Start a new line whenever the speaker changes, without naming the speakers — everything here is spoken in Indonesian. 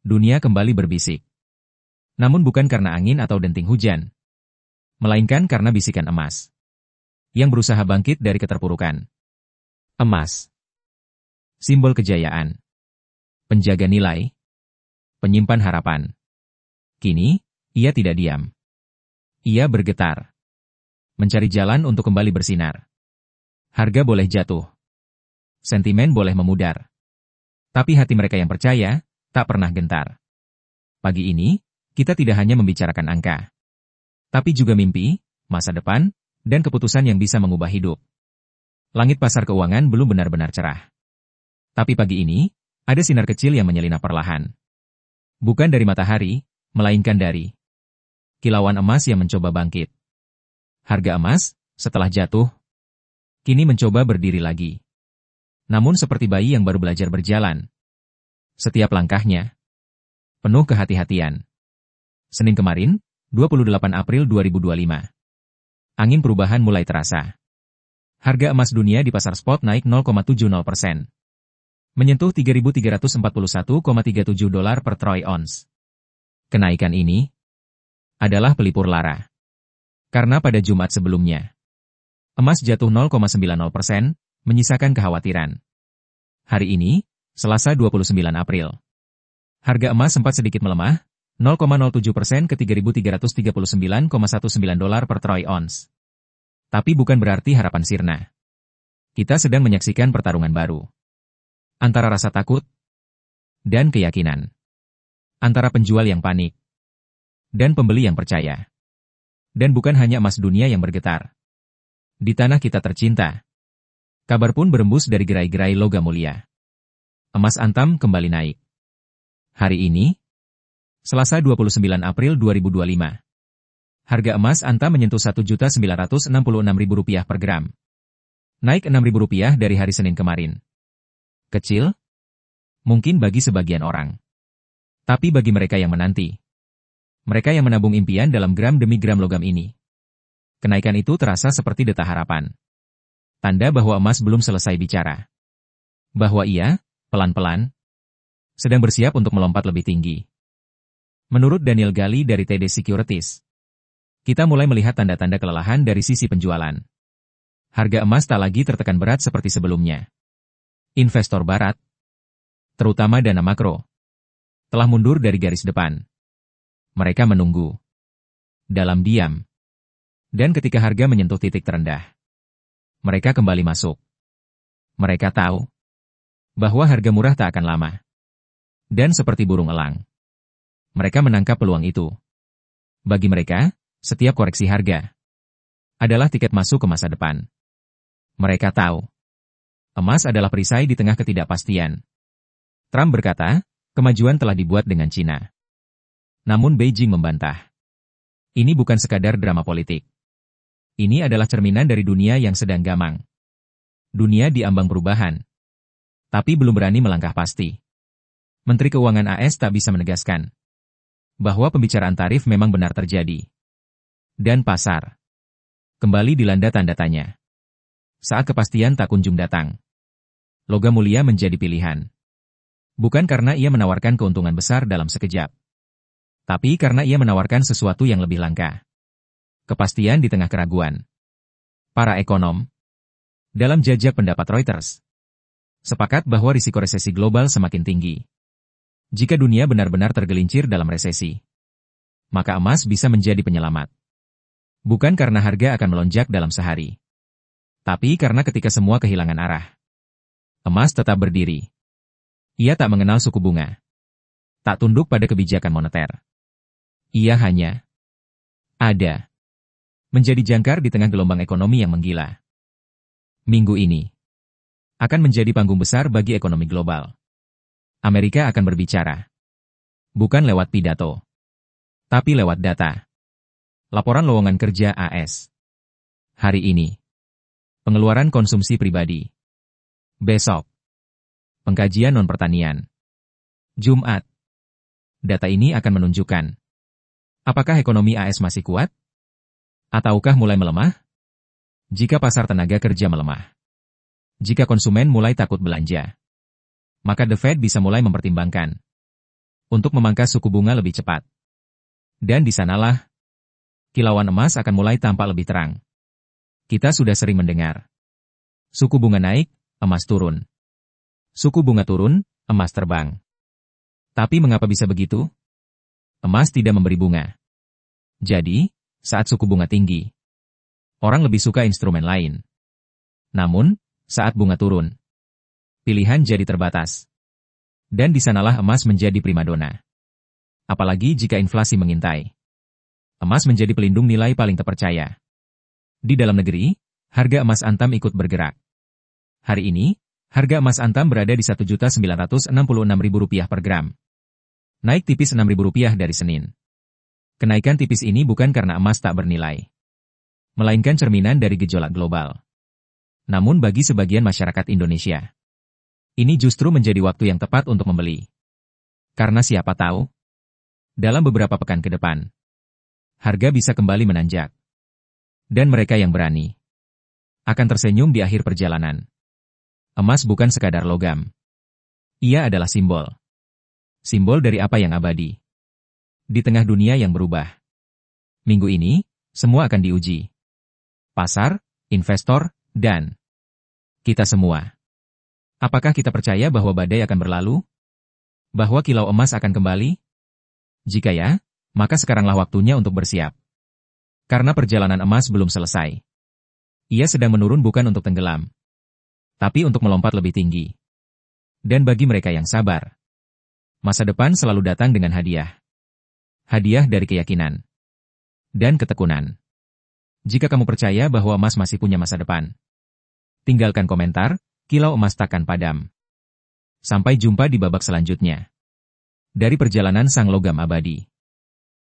Dunia kembali berbisik. Namun bukan karena angin atau denting hujan, melainkan karena bisikan emas yang berusaha bangkit dari keterpurukan. Emas, simbol kejayaan, penjaga nilai, penyimpan harapan. Kini, ia tidak diam. Ia bergetar, mencari jalan untuk kembali bersinar. Harga boleh jatuh, sentimen boleh memudar, tapi hati mereka yang percaya tak pernah gentar. Pagi ini, kita tidak hanya membicarakan angka, tapi juga mimpi, masa depan, dan keputusan yang bisa mengubah hidup. Langit pasar keuangan belum benar-benar cerah. Tapi pagi ini, ada sinar kecil yang menyelinap perlahan. Bukan dari matahari, melainkan dari kilauan emas yang mencoba bangkit. Harga emas, setelah jatuh, kini mencoba berdiri lagi. Namun seperti bayi yang baru belajar berjalan. Setiap langkahnya penuh kehati-hatian. Senin kemarin, 28 April 2025. Angin perubahan mulai terasa. Harga emas dunia di pasar spot naik 0,70%. Menyentuh $3.341,37 per troy ounce. Kenaikan ini adalah pelipur lara. Karena pada Jumat sebelumnya, emas jatuh 0,90%, menyisakan kekhawatiran. Hari ini, Selasa 29 April, harga emas sempat sedikit melemah, 0,07% ke $3.339,19 per troy ounce. Tapi bukan berarti harapan sirna. Kita sedang menyaksikan pertarungan baru. Antara rasa takut dan keyakinan. Antara penjual yang panik dan pembeli yang percaya. Dan bukan hanya emas dunia yang bergetar. Di tanah kita tercinta, kabar pun berembus dari gerai-gerai logam mulia. Emas Antam kembali naik. Hari ini, Selasa 29 April 2025. Harga emas Antam menyentuh Rp1.966.000 per gram. Naik Rp6.000 dari hari Senin kemarin. Kecil? Mungkin bagi sebagian orang. Tapi bagi mereka yang menanti. Mereka yang menabung impian dalam gram demi gram logam ini. Kenaikan itu terasa seperti detak harapan. Tanda bahwa emas belum selesai bicara. Bahwa ia, pelan-pelan, sedang bersiap untuk melompat lebih tinggi. Menurut Daniel Gali dari TD Securities, kita mulai melihat tanda-tanda kelelahan dari sisi penjualan. Harga emas tak lagi tertekan berat seperti sebelumnya. Investor barat, terutama dana makro, telah mundur dari garis depan. Mereka menunggu dalam diam. Dan ketika harga menyentuh titik terendah, mereka kembali masuk. Mereka tahu bahwa harga murah tak akan lama. Dan seperti burung elang, mereka menangkap peluang itu. Bagi mereka, setiap koreksi harga adalah tiket masuk ke masa depan. Mereka tahu, emas adalah perisai di tengah ketidakpastian. Trump berkata, kemajuan telah dibuat dengan Cina. Namun Beijing membantah. Ini bukan sekadar drama politik. Ini adalah cerminan dari dunia yang sedang gamang. Dunia di ambang perubahan. Tapi belum berani melangkah pasti. Menteri Keuangan AS tak bisa menegaskan bahwa pembicaraan tarif memang benar terjadi. Dan pasar kembali dilanda tanda tanya. Saat kepastian tak kunjung datang, logam mulia menjadi pilihan. Bukan karena ia menawarkan keuntungan besar dalam sekejap, tapi karena ia menawarkan sesuatu yang lebih langka. Kepastian di tengah keraguan. Para ekonom, dalam jajak pendapat Reuters, sepakat bahwa risiko resesi global semakin tinggi. Jika dunia benar-benar tergelincir dalam resesi, maka emas bisa menjadi penyelamat. Bukan karena harga akan melonjak dalam sehari, tapi karena ketika semua kehilangan arah, emas tetap berdiri. Ia tak mengenal suku bunga, tak tunduk pada kebijakan moneter. Ia hanya ada, menjadi jangkar di tengah gelombang ekonomi yang menggila. Minggu ini akan menjadi panggung besar bagi ekonomi global. Amerika akan berbicara. Bukan lewat pidato, tapi lewat data. Laporan lowongan kerja AS. Hari ini, pengeluaran konsumsi pribadi. Besok, pengkajian non-pertanian. Jumat, data ini akan menunjukkan apakah ekonomi AS masih kuat? Ataukah mulai melemah? Jika pasar tenaga kerja melemah, jika konsumen mulai takut belanja, maka The Fed bisa mulai mempertimbangkan untuk memangkas suku bunga lebih cepat. Dan di sanalah, kilauan emas akan mulai tampak lebih terang. Kita sudah sering mendengar. Suku bunga naik, emas turun. Suku bunga turun, emas terbang. Tapi mengapa bisa begitu? Emas tidak memberi bunga. Jadi, saat suku bunga tinggi, orang lebih suka instrumen lain. Namun, saat bunga turun, pilihan jadi terbatas. Dan di sanalah emas menjadi primadona. Apalagi jika inflasi mengintai. Emas menjadi pelindung nilai paling terpercaya. Di dalam negeri, harga emas antam ikut bergerak. Hari ini, harga emas antam berada di Rp1.966.000 per gram. Naik tipis Rp6.000 dari Senin. Kenaikan tipis ini bukan karena emas tak bernilai, melainkan cerminan dari gejolak global. Namun bagi sebagian masyarakat Indonesia, ini justru menjadi waktu yang tepat untuk membeli. Karena siapa tahu, dalam beberapa pekan ke depan, harga bisa kembali menanjak. Dan mereka yang berani akan tersenyum di akhir perjalanan. Emas bukan sekadar logam. Ia adalah simbol. Simbol dari apa yang abadi. Di tengah dunia yang berubah. Minggu ini, semua akan diuji. Pasar, investor, dan kita semua. Apakah kita percaya bahwa badai akan berlalu? Bahwa kilau emas akan kembali? Jika ya, maka sekaranglah waktunya untuk bersiap. Karena perjalanan emas belum selesai. Ia sedang menurun bukan untuk tenggelam, tapi untuk melompat lebih tinggi. Dan bagi mereka yang sabar, masa depan selalu datang dengan hadiah. Hadiah dari keyakinan dan ketekunan. Jika kamu percaya bahwa emas masih punya masa depan, tinggalkan komentar, kilau emas takkan padam. Sampai jumpa di babak selanjutnya. Dari perjalanan sang logam abadi.